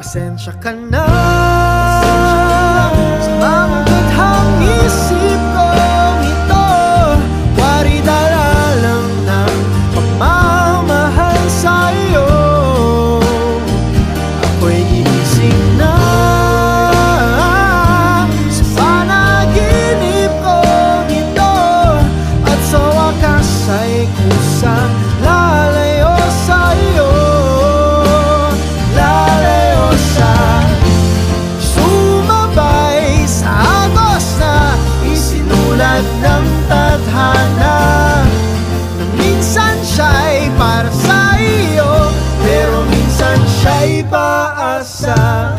Pasensya ka na sa mga gadhang isip kong ito. Wari dala lang ng pagmamahal sa'yo. Ako'y gigising na sa panaginip kong ito, at sa wakas ay kusang lalayo sa'yo. Lalayo sa sumabay sa agos na isinulat ng tadhana, na minsan siya'y para sa iyo, pero minsan siya'y paasa.